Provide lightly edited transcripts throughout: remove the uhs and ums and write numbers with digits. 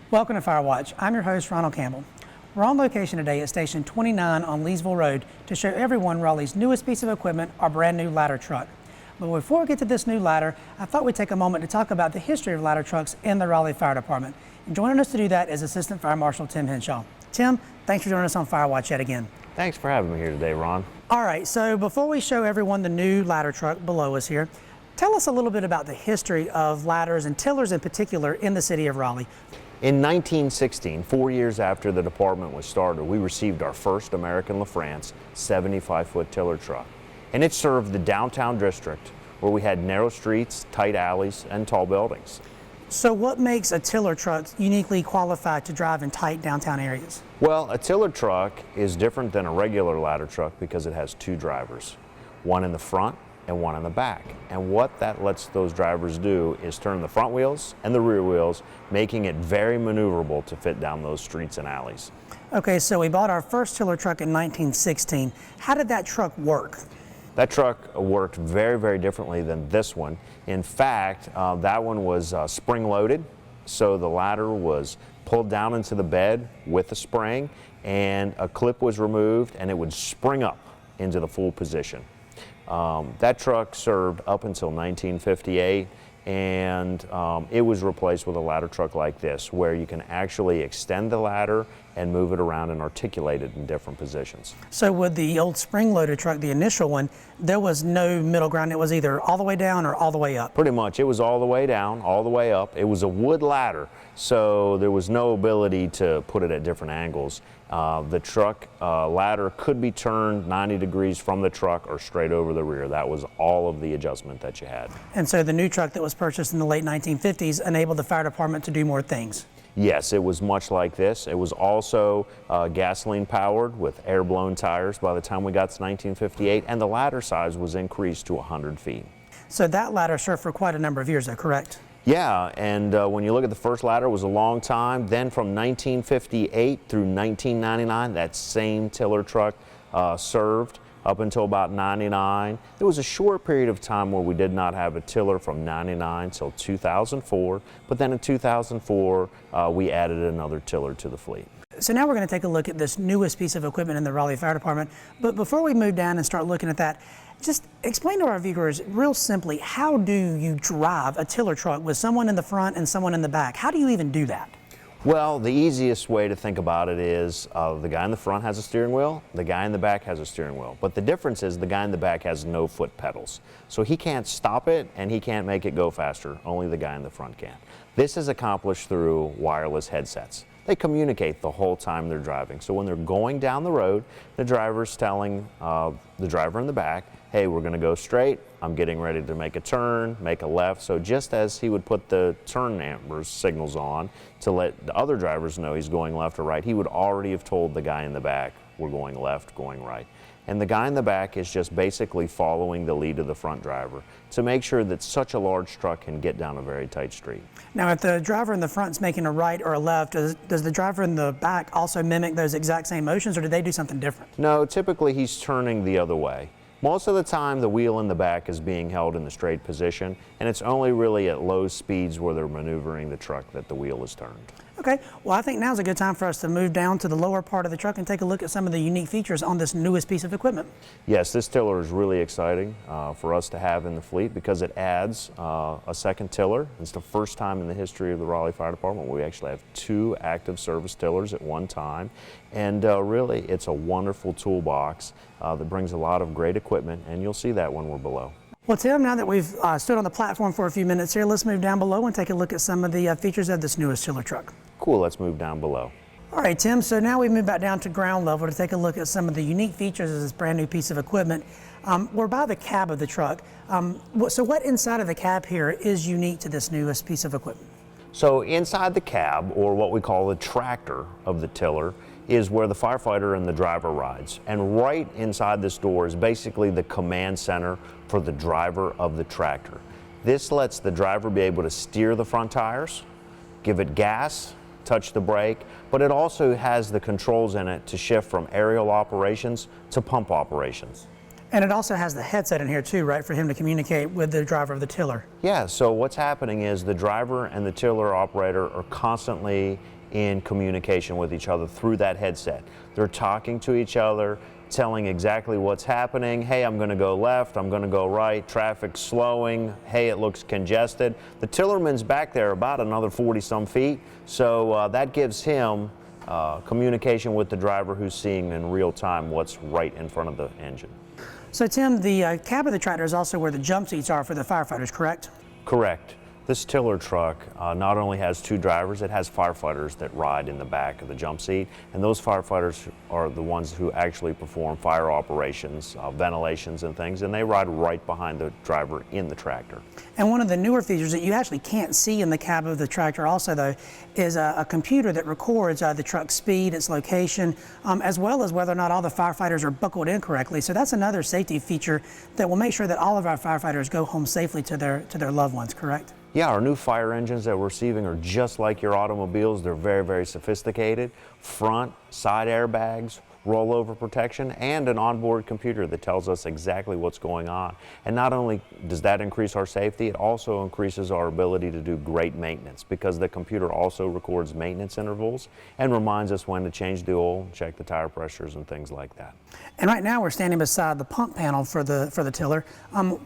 Welcome to FireWatch. I'm your host, Ronald Campbell. We're on location today at Station 29 on Leesville Road to show everyone Raleigh's newest piece of equipment, our brand new ladder truck. But before we get to this new ladder, I thought we'd take a moment to talk about the history of ladder trucks in the Raleigh Fire Department. And joining us to do that is Assistant Fire Marshal Tim Henshaw. Tim, thanks for joining us on FireWatch yet again. Thanks for having me here today, Ron. All right, so before we show everyone the new ladder truck below us here, tell us a little bit about the history of ladders and tillers in particular in the city of Raleigh. In 1916, 4 years after the department was started, we received our first American LaFrance 75-foot tiller truck. And it served the downtown district where we had narrow streets, tight alleys, and tall buildings. So what makes a tiller truck uniquely qualified to drive in tight downtown areas? Well, a tiller truck is different than a regular ladder truck because it has two drivers, one in the front and one in the back. And what that lets those drivers do is turn the front wheels and the rear wheels, making it very maneuverable to fit down those streets and alleys. Okay, so we bought our first tiller truck in 1916. How did that truck work? That truck worked very, very differently than this one. In fact, that one was spring-loaded, so the ladder was pulled down into the bed with a spring, and a clip was removed, and it would spring up into the full position. That truck served up until 1958, and it was replaced with a ladder truck like this, where you can actually extend the ladder and move it around and articulate it in different positions. So with the old spring-loaded truck, the initial one, there was no middle ground. It was either all the way down or all the way up. Pretty much. It was all the way down, all the way up. It was a wood ladder, so there was no ability to put it at different angles. The truck ladder could be turned 90 degrees from the truck or straight over the rear. That was all of the adjustment that you had. And so the new truck that was purchased in the late 1950s enabled the fire department to do more things. Yes, it was much like this. It was also gasoline powered with air-blown tires by the time we got to 1958, and the ladder size was increased to 100 feet. So that ladder served for quite a number of years though, correct? Yeah, and when you look at the first ladder, it was a long time. Then from 1958 through 1999, that same tiller truck served up until about 99. There was a short period of time where we did not have a tiller from 99 till 2004, but then in 2004, we added another tiller to the fleet. So now we're going to take a look at this newest piece of equipment in the Raleigh Fire Department. But before we move down and start looking at that, just explain to our viewers real simply, how do you drive a tiller truck with someone in the front and someone in the back? How do you even do that? Well, the easiest way to think about it is the guy in the front has a steering wheel, the guy in the back has a steering wheel. But the difference is the guy in the back has no foot pedals. So he can't stop it and he can't make it go faster. Only the guy in the front can. This is accomplished through wireless headsets. They communicate the whole time they're driving. So when they're going down the road, the driver's telling the driver in the back, hey, we're going to go straight. I'm getting ready to make a turn, make a left. So just as he would put the turn ambers signals on to let the other drivers know he's going left or right, he would already have told the guy in the back, we're going left, going right. And the guy in the back is just basically following the lead of the front driver to make sure that such a large truck can get down a very tight street. Now, if the driver in the front is making a right or a left, does the driver in the back also mimic those exact same motions, or do they do something different? No, typically he's turning the other way. Most of the time, the wheel in the back is being held in the straight position, and it's only really at low speeds where they're maneuvering the truck that the wheel is turned. Okay, well, I think now's a good time for us to move down to the lower part of the truck and take a look at some of the unique features on this newest piece of equipment. Yes, this tiller is really exciting for us to have in the fleet because it adds a second tiller. It's the first time in the history of the Raleigh Fire Department where we actually have two active service tillers at one time. And really, it's a wonderful toolbox that brings a lot of great equipment, and you'll see that when we're below. Well, Tim, now that we've stood on the platform for a few minutes here, let's move down below and take a look at some of the features of this newest tiller truck. Cool, let's move down below. All right, Tim, so now we move back down to ground level to take a look at some of the unique features of this brand new piece of equipment. We're by the cab of the truck. So what inside of the cab here is unique to this newest piece of equipment? So inside the cab, or what we call the tractor of the tiller, is where the firefighter and the driver rides. And right inside this door is basically the command center for the driver of the tractor. This lets the driver be able to steer the front tires, give it gas, touch the brake, but it also has the controls in it to shift from aerial operations to pump operations. And it also has the headset in here too, right, for him to communicate with the driver of the tiller. Yeah, so what's happening is the driver and the tiller operator are constantly in communication with each other through that headset. They're talking to each other, telling exactly what's happening. Hey, I'm going to go left, I'm going to go right, traffic's slowing, hey, it looks congested. The tillerman's back there about another 40-some feet, so that gives him communication with the driver who's seeing in real time what's right in front of the engine. So Tim, the cab of the tractor is also where the jump seats are for the firefighters, correct? Correct. This tiller truck not only has two drivers, it has firefighters that ride in the back of the jump seat, and those firefighters are the ones who actually perform fire operations, ventilations and things, and they ride right behind the driver in the tractor. And one of the newer features that you actually can't see in the cab of the tractor also, though, is a computer that records the truck's speed, its location, as well as whether or not all the firefighters are buckled in correctly. So that's another safety feature that will make sure that all of our firefighters go home safely to their loved ones, correct? Yeah, our new fire engines that we're receiving are just like your automobiles. They're very, very sophisticated. Front, side airbags, rollover protection, and an onboard computer that tells us exactly what's going on. And not only does that increase our safety, it also increases our ability to do great maintenance, because the computer also records maintenance intervals and reminds us when to change the oil, check the tire pressures, and things like that. And right now we're standing beside the pump panel for the tiller.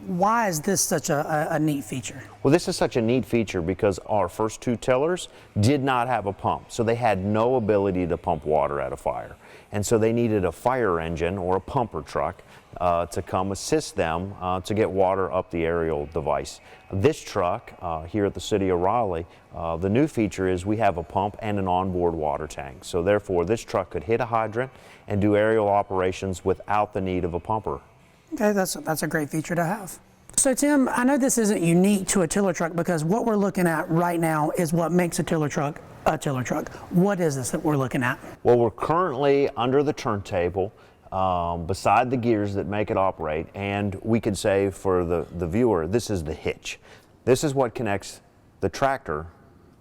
Why is this such a neat feature? Well, this is such a neat feature because our first two tillers did not have a pump, so they had no ability to pump water at a fire. And so they needed a fire engine or a pumper truck to come assist them to get water up the aerial device. This truck here at the City of Raleigh, the new feature is we have a pump and an onboard water tank. So therefore this truck could hit a hydrant and do aerial operations without the need of a pumper. Okay, that's a great feature to have. So Tim, I know this isn't unique to a tiller truck because what we're looking at right now is what makes a tiller truck a tiller truck. What is this that we're looking at? Well, we're currently under the turntable beside the gears that make it operate, and we could say for the viewer, this is the hitch. This is what connects the tractor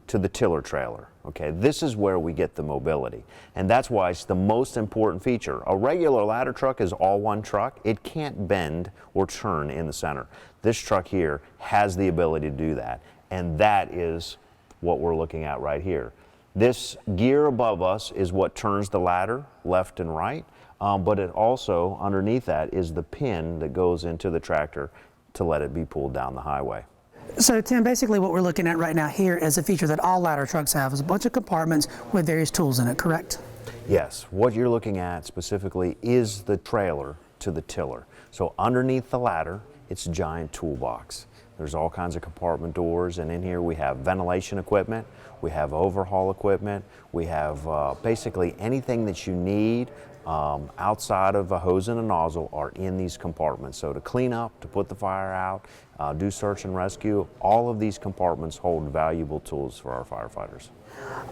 to the tiller trailer. Okay, this is where we get the mobility, and that's why it's the most important feature. A regular ladder truck is all one truck. It can't bend or turn in the center. This truck here has the ability to do that, and that is what we're looking at right here. This gear above us is what turns the ladder left and right, but it also, underneath that, is the pin that goes into the tractor to let it be pulled down the highway. So Tim, basically what we're looking at right now here is a feature that all ladder trucks have, is a bunch of compartments with various tools in it, correct? Yes, what you're looking at specifically is the trailer to the tiller. So underneath the ladder, it's a giant toolbox. There's all kinds of compartment doors, and in here we have ventilation equipment, we have overhaul equipment, we have basically anything that you need outside of a hose and a nozzle are in these compartments. So to clean up, to put the fire out, do search and rescue, all of these compartments hold valuable tools for our firefighters.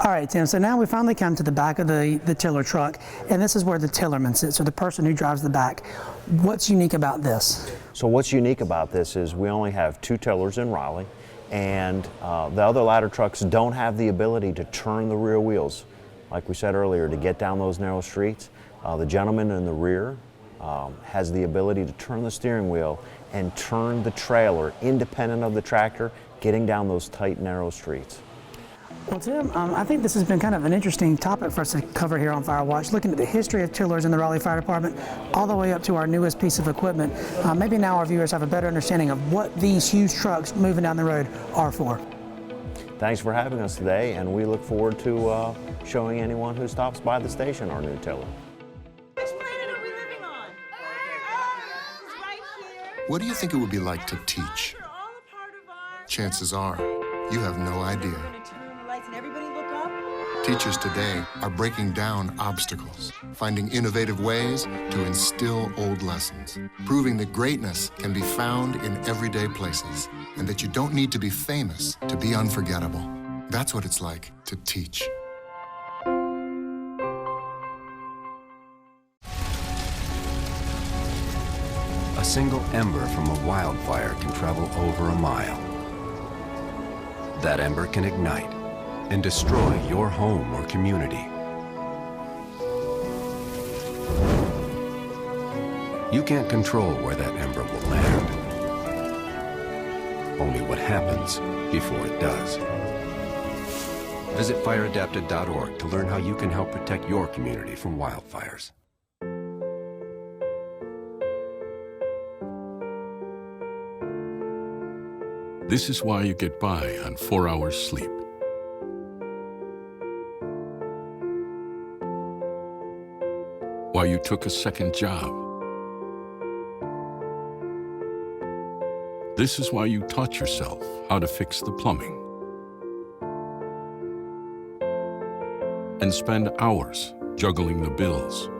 All right, Tim, so now we finally come to the back of the tiller truck, and this is where the tillerman sits, or the person who drives the back. What's unique about this? So what's unique about this is we only have two tillers in Raleigh, and the other ladder trucks don't have the ability to turn the rear wheels. Like we said earlier, to get down those narrow streets, the gentleman in the rear has the ability to turn the steering wheel and turn the trailer independent of the tractor, getting down those tight, narrow streets. Well, Tim, I think this has been kind of an interesting topic for us to cover here on FireWatch, looking at the history of tillers in the Raleigh Fire Department, all the way up to our newest piece of equipment. Maybe now our viewers have a better understanding of what these huge trucks moving down the road are for. Thanks for having us today, and we look forward to showing anyone who stops by the station our new tiller. Which planet are we living on? It's right here. What do you think it would be like to teach? They're all a part of our... Chances are, you have no idea. We're gonna turn on the lights and everybody look up. Teachers today are breaking down obstacles, finding innovative ways to instill old lessons, proving that greatness can be found in everyday places, and that you don't need to be famous to be unforgettable. That's what it's like to teach. A single ember from a wildfire can travel over a mile. That ember can ignite and destroy your home or community. You can't control where that ember will land. Only what happens before it does. Visit fireadapted.org to learn how you can help protect your community from wildfires. This is why you get by on 4 hours sleep. Why you took a second job. This is why you taught yourself how to fix the plumbing and spend hours juggling the bills.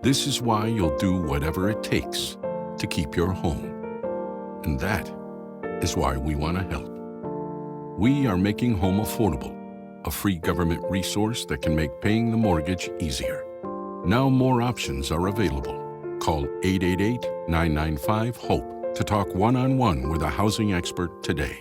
This is why you'll do whatever it takes to keep your home. And that is why we want to help. We are making home affordable, a free government resource that can make paying the mortgage easier. Now more options are available. Call 888-995-HOPE to talk one-on-one with a housing expert today.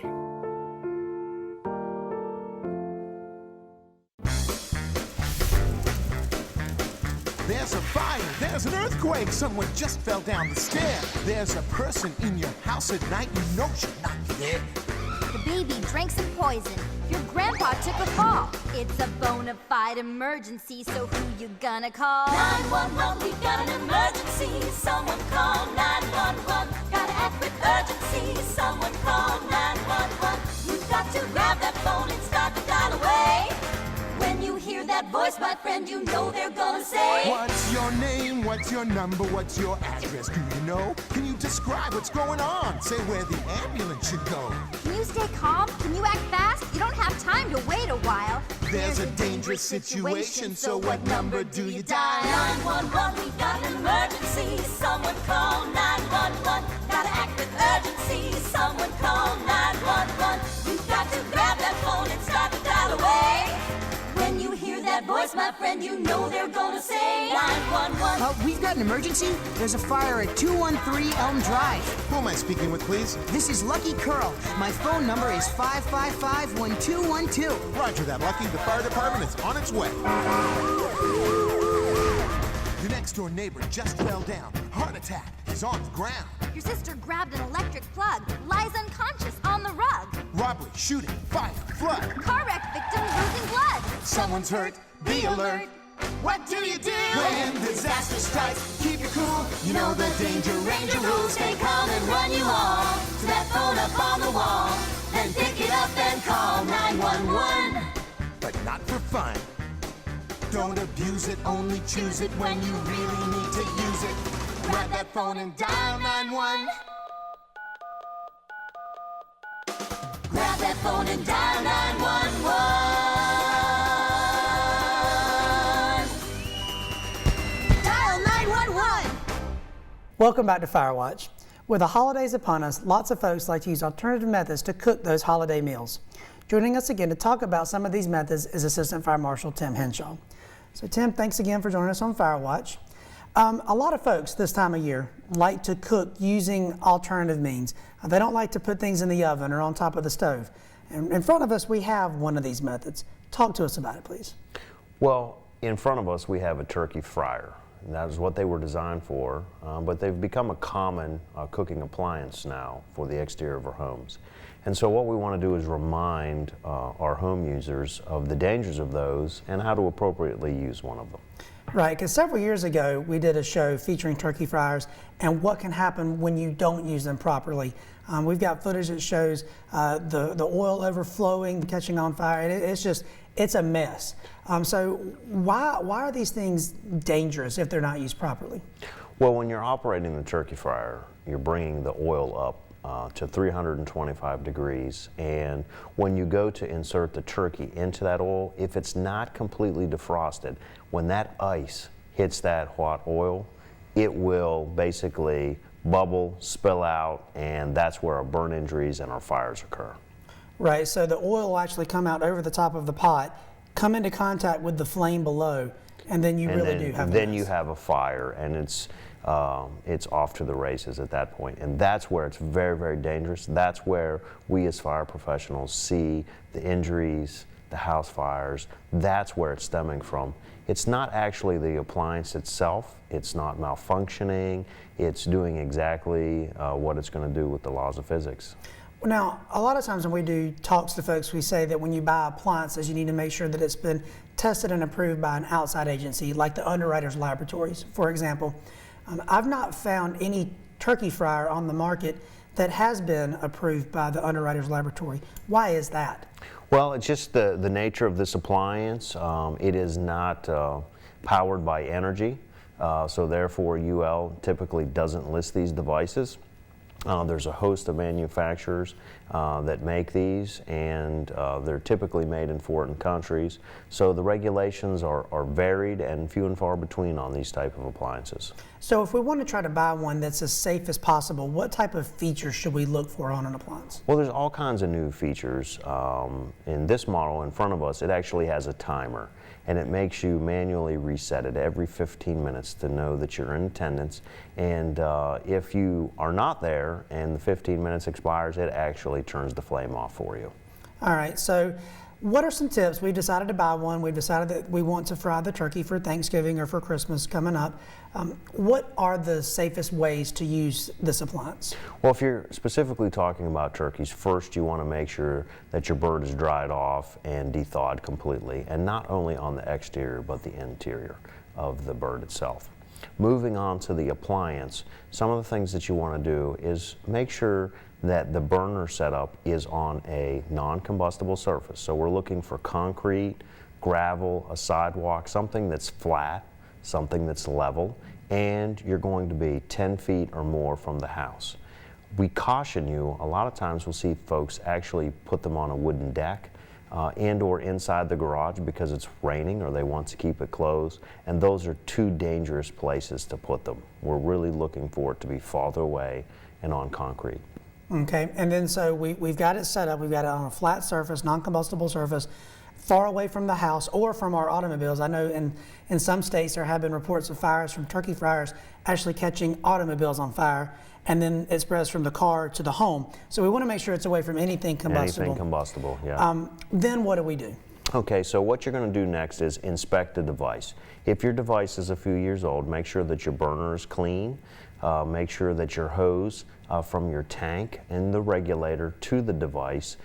There's a fire, there's an earthquake, someone just fell down the stair. There's a person in your house at night you know should not be there. The baby drank some poison. Your grandpa took a fall. It's a bona fide emergency, so who you gonna call? 911, we've got an emergency. Someone call 911. Gotta act with urgency. Someone call 911. You've got to grab that phone and start to dial away. When you hear that voice, my friend, you know they're gonna say, What's your name? What's your number? What's your address? Do you know? Can you describe what's going on? Say where the ambulance should go. Can you stay calm? Can you act fast? You don't have time to wait a while. There's a dangerous situation, so what number do you dial? 911, we've got an emergency. Someone call 911. Gotta act with urgency. Someone call 911. You've got to grab that phone and start to dial away. When you hear that voice, my friend, you know they're gonna say 911. We've got an emergency. There's a fire at 213 Elm Drive. Who am I speaking with, please? This is Lucky Curl. My phone number is 555-1212. Roger that, Lucky. The fire department is on its way. Your next door neighbor just fell down. Heart attack. He's on the ground. Your sister grabbed an electric plug, lies unconscious on the rug. Robbery, shooting, fire, flood. Car wreck victim losing blood. Someone's hurt. Be alert. What do you do when disaster strikes? Keep your cool. You know the Danger Ranger rules. Stay calm and run you all to that phone up on the wall. Then pick it up and call 911. But not for fun. Don't abuse it, only choose it when you really need to use it. Grab that phone and dial 911. Grab that phone and dial 911. Dial 911. Welcome back to FireWatch. With the holidays upon us, lots of folks like to use alternative methods to cook those holiday meals. Joining us again to talk about some of these methods is Assistant Fire Marshal Tim Henshaw. So Tim, thanks again for joining us on FireWatch. A lot of folks this time of year like to cook using alternative means. They don't like to put things in the oven or on top of the stove. And in front of us, we have one of these methods. Talk to us about it, please. Well, in front of us, we have a turkey fryer. And that is what they were designed for, but they've become a common cooking appliance now for the exterior of our homes. And so what we want to do is remind our home users of the dangers of those and how to appropriately use one of them. Right, because several years ago we did a show featuring turkey fryers and what can happen when you don't use them properly. We've got footage that shows the oil overflowing, catching on fire. It's a mess. So why are these things dangerous if they're not used properly? Well, when you're operating the turkey fryer, you're bringing the oil up to 325 degrees, and when you go to insert the turkey into that oil, if it's not completely defrosted, when that ice hits that hot oil, it will basically bubble, spill out, and that's where our burn injuries and our fires occur. Right, so the oil will actually come out over the top of the pot, come into contact with the flame below, and then you do have then you have a fire, and it's off to the races at that point. And that's where it's very, very dangerous. That's where we as fire professionals see the injuries, the house fires, that's where it's stemming from. It's not actually the appliance itself, it's not malfunctioning, it's doing exactly what it's going to do with the laws of physics. Now, a lot of times when we do talks to folks, we say that when you buy appliances, you need to make sure that it's been tested and approved by an outside agency, like the Underwriters Laboratories, for example. I've not found any turkey fryer on the market that has been approved by the Underwriters Laboratory. Why is that? Well, it's just the nature of this appliance. It is not powered by energy, so therefore UL typically doesn't list these devices. There's a host of manufacturers that make these, and they're typically made in foreign countries. So the regulations are varied and few and far between on these type of appliances. So if we want to try to buy one that's as safe as possible, what type of features should we look for on an appliance? Well, there's all kinds of new features. In this model in front of us, it actually has a timer, and it makes you manually reset it every 15 minutes to know that you're in attendance. And if you are not there and the 15 minutes expires, it actually turns the flame off for you. All right, so what are some tips? We've decided to buy one. We've decided that we want to fry the turkey for Thanksgiving or for Christmas coming up. What are the safest ways to use this appliance? Well, if you're specifically talking about turkeys, first you want to make sure that your bird is dried off and de-thawed completely, and not only on the exterior but the interior of the bird itself. Moving on to the appliance, some of the things that you want to do is make sure that the burner setup is on a non-combustible surface. So we're looking for concrete, gravel, a sidewalk, something that's flat, something that's level, and you're going to be 10 feet or more from the house. We caution you, a lot of times we'll see folks actually put them on a wooden deck and or inside the garage because it's raining or they want to keep it closed, and those are two dangerous places to put them. We're really looking for it to be farther away and on concrete. Okay, and then so we've got it set up, we've got it on a flat surface, non-combustible surface, far away from the house or from our automobiles. I know in some states there have been reports of fires from turkey fryers actually catching automobiles on fire, and then it spreads from the car to the home. So we want to make sure it's away from anything combustible. Anything combustible, yeah. Then what do we do? Okay, so what you're going to do next is inspect the device. If your device is a few years old, make sure that your burner is clean. Make sure that your hose from your tank and the regulator to the device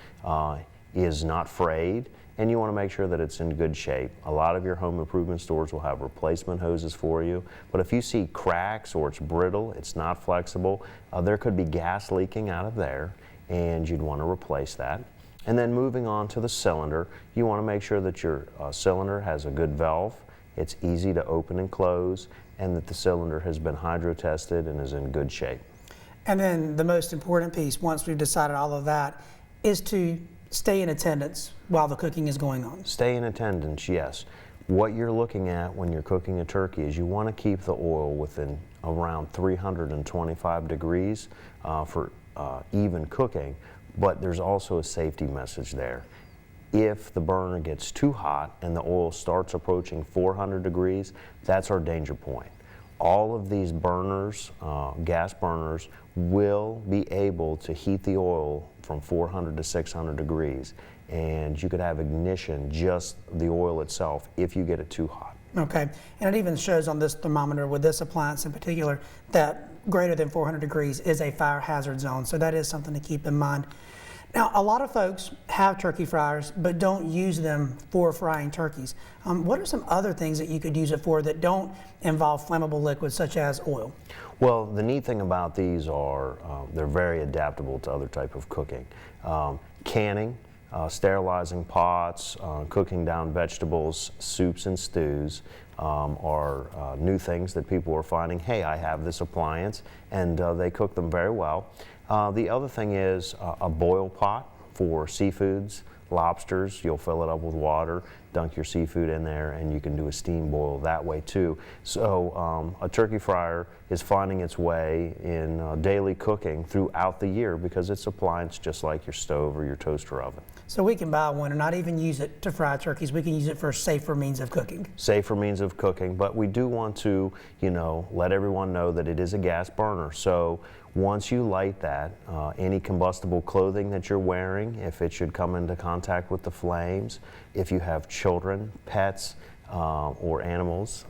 is not frayed, and you want to make sure that it's in good shape. A lot of your home improvement stores will have replacement hoses for you, but if you see cracks or it's brittle, it's not flexible, there could be gas leaking out of there, and you'd want to replace that. And then moving on to the cylinder, you want to make sure that your cylinder has a good valve, it's easy to open and close, and that the cylinder has been hydro tested and is in good shape. And then the most important piece, once we've decided all of that, is to stay in attendance while the cooking is going on. Stay in attendance, yes. What you're looking at when you're cooking a turkey is you want to keep the oil within around 325 degrees for even cooking, but there's also a safety message there. If the burner gets too hot and the oil starts approaching 400 degrees, that's our danger point. All of these burners, gas burners, will be able to heat the oil from 400 to 600 degrees, and you could have ignition, just the oil itself, if you get it too hot. Okay, and it even shows on this thermometer with this appliance in particular that greater than 400 degrees is a fire hazard zone, so that is something to keep in mind. Now, a lot of folks have turkey fryers but don't use them for frying turkeys. What are some other things that you could use it for that don't involve flammable liquids such as oil? Well, the neat thing about these are they're very adaptable to other type of cooking. Canning, sterilizing pots, cooking down vegetables, soups and stews are new things that people are finding. Hey, I have this appliance, and they cook them very well. The other thing is a boil pot for seafoods, lobsters. You'll fill it up with water, dunk your seafood in there, and you can do a steam boil that way too. So a turkey fryer is finding its way in daily cooking throughout the year because it's appliance just like your stove or your toaster oven. So we can buy one and not even use it to fry turkeys. We can use it for safer means of cooking. Safer means of cooking, but we do want to, let everyone know that it is a gas burner. So once you light that, any combustible clothing that you're wearing, if it should come into contact contact with the flames. If you have children, pets, or animals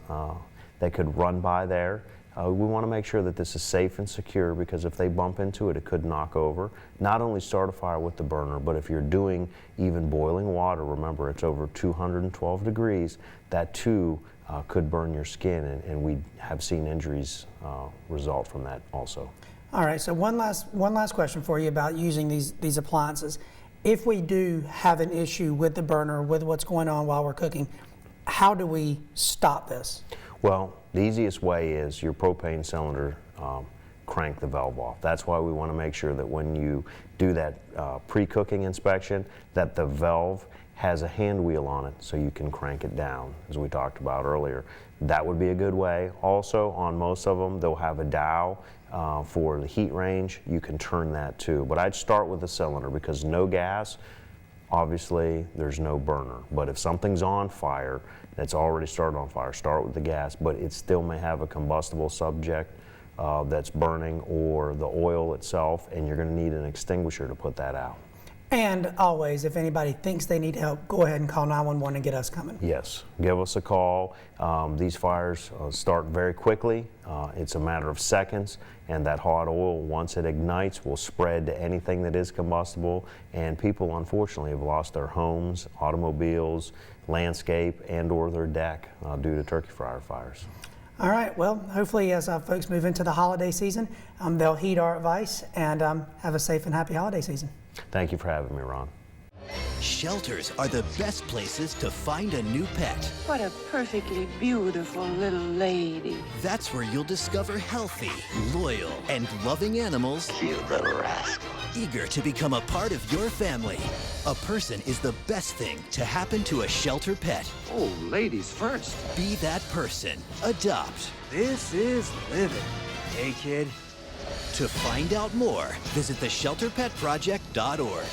that could run by there, we want to make sure that this is safe and secure, because if they bump into it, it could knock over. Not only start a fire with the burner, but if you're doing even boiling water, remember it's over 212 degrees, that too could burn your skin, and we have seen injuries result from that also. All right, so one last question for you about using these appliances. If we do have an issue with the burner, with what's going on while we're cooking, how do we stop this? Well, the easiest way is your propane cylinder, crank the valve off. That's why we want to make sure that when you do that pre-cooking inspection, that the valve has a hand wheel on it so you can crank it down, as we talked about earlier. That would be a good way. Also, on most of them, they'll have a dial for the heat range. You can turn that too. But I'd start with the cylinder, because no gas, obviously there's no burner. But if something's on fire, that's already started on fire, start with the gas, but it still may have a combustible subject that's burning, or the oil itself, and you're going to need an extinguisher to put that out. And always, if anybody thinks they need help, go ahead and call 911 and get us coming. Yes, give us a call. These fires start very quickly. It's a matter of seconds, and that hot oil, once it ignites, will spread to anything that is combustible, and people unfortunately have lost their homes, automobiles, landscape, and or their deck due to turkey fryer fires. All right, well, hopefully as folks move into the holiday season, they'll heed our advice and have a safe and happy holiday season. Thank you for having me, Ron. Shelters are the best places to find a new pet. What a perfectly beautiful little lady. That's where you'll discover healthy, loyal, and loving animals. You little rascal. Eager to become a part of your family. A person is the best thing to happen to a shelter pet. Oh, ladies first. Be that person. Adopt. This is living. Hey, kid. To find out more, visit theshelterpetproject.org.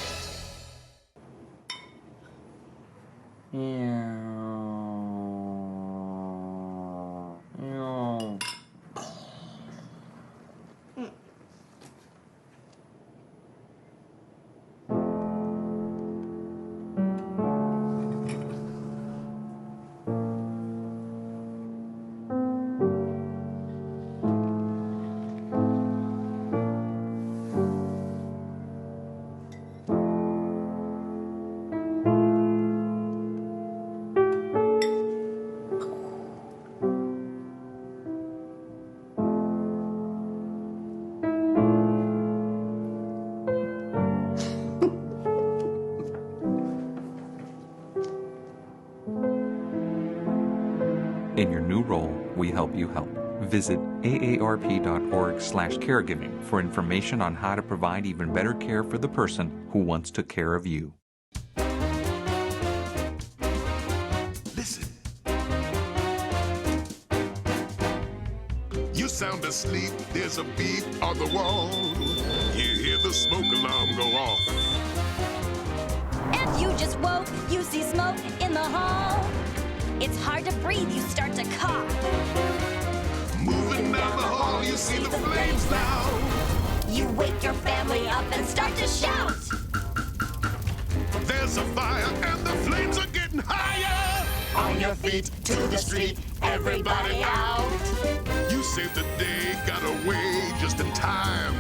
In your new role, we help you help. Visit aarp.org/caregiving for information on how to provide even better care for the person who once took care of you. Listen. You sound asleep, there's a beep on the wall. You hear the smoke alarm go off. And you just woke, you see smoke in the hall. It's hard to breathe, you start to cough. Moving down the hall, you see the flames now. You wake your family up and start to shout. There's a fire and the flames are getting higher. On your feet, to the street, everybody out. You saved the day, got away just in time,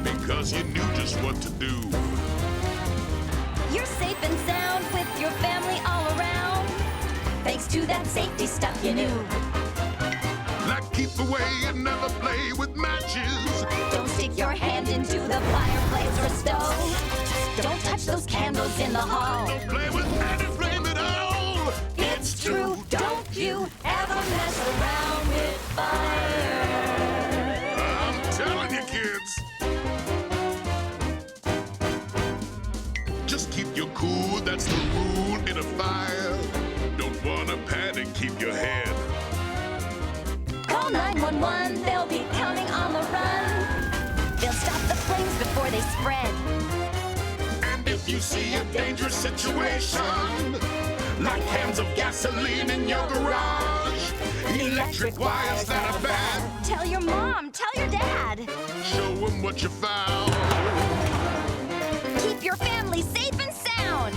because you knew just what to do. You're safe and sound with your family all around, thanks to that safety stuff you knew. Like keep away and never play with matches. Don't stick your hand into the fireplace or stove. Don't touch those candles in the hall. Don't play with any flame at all. It's true, don't you ever mess around with fire. I'm telling you, kids. Just keep your cool, that's the rule in a fire. Don't wanna panic, keep your head. Call 911, they'll be coming on the run. They'll stop the flames before they spread. And if you see a dangerous situation, like cans of gasoline in your garage, electric wires that are bad, Tell your mom, tell your dad. show them what you found. Keep your family safe and sound.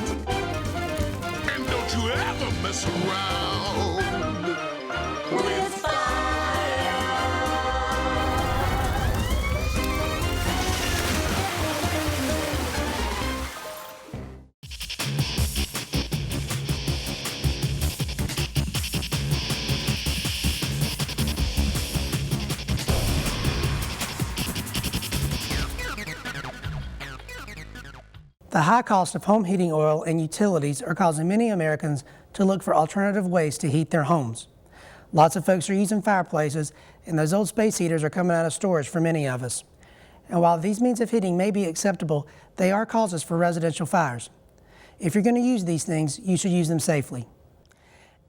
mess around with fire. The high cost of home heating oil and utilities are causing many Americans to look for alternative ways to heat their homes. Lots of folks are using fireplaces, and those old space heaters are coming out of storage for many of us. And while these means of heating may be acceptable, they are causes for residential fires. If you're going to use these things, you should use them safely.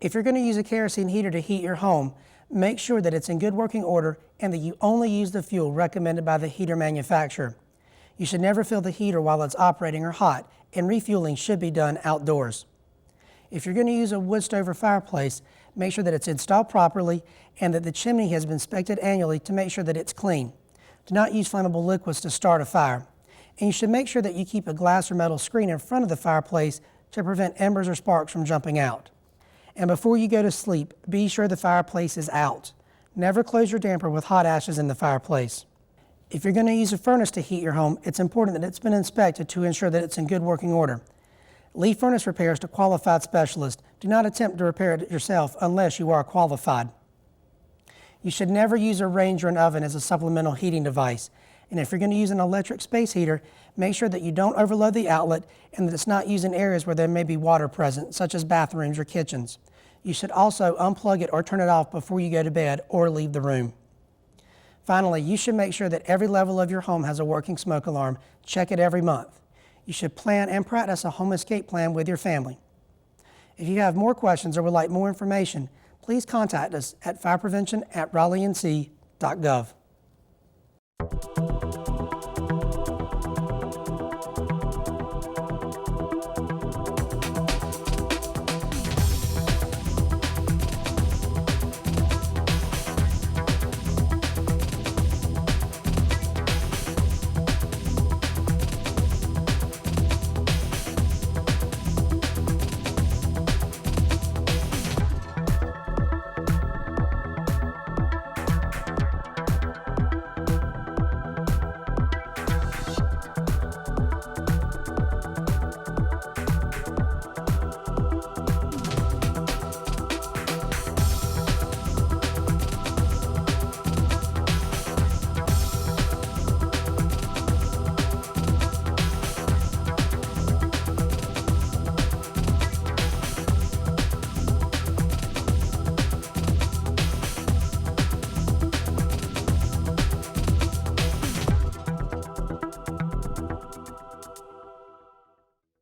If you're going to use a kerosene heater to heat your home, make sure that it's in good working order and that you only use the fuel recommended by the heater manufacturer. You should never fill the heater while it's operating or hot, and refueling should be done outdoors. If you're going to use a wood stove or fireplace, make sure that it's installed properly and that the chimney has been inspected annually to make sure that it's clean. Do not use flammable liquids to start a fire. And you should make sure that you keep a glass or metal screen in front of the fireplace to prevent embers or sparks from jumping out. And before you go to sleep, be sure the fireplace is out. Never close your damper with hot ashes in the fireplace. If you're going to use a furnace to heat your home, it's important that it's been inspected to ensure that it's in good working order. Leave furnace repairs to qualified specialists. Do not attempt to repair it yourself unless you are qualified. You should never use a range or an oven as a supplemental heating device. And if you're going to use an electric space heater, make sure that you don't overload the outlet and that it's not used in areas where there may be water present, such as bathrooms or kitchens. You should also unplug it or turn it off before you go to bed or leave the room. Finally, you should make sure that every level of your home has a working smoke alarm. Check it every month. You should plan and practice a home escape plan with your family. If you have more questions or would like more information, please contact us at fireprevention@raleighnc.gov.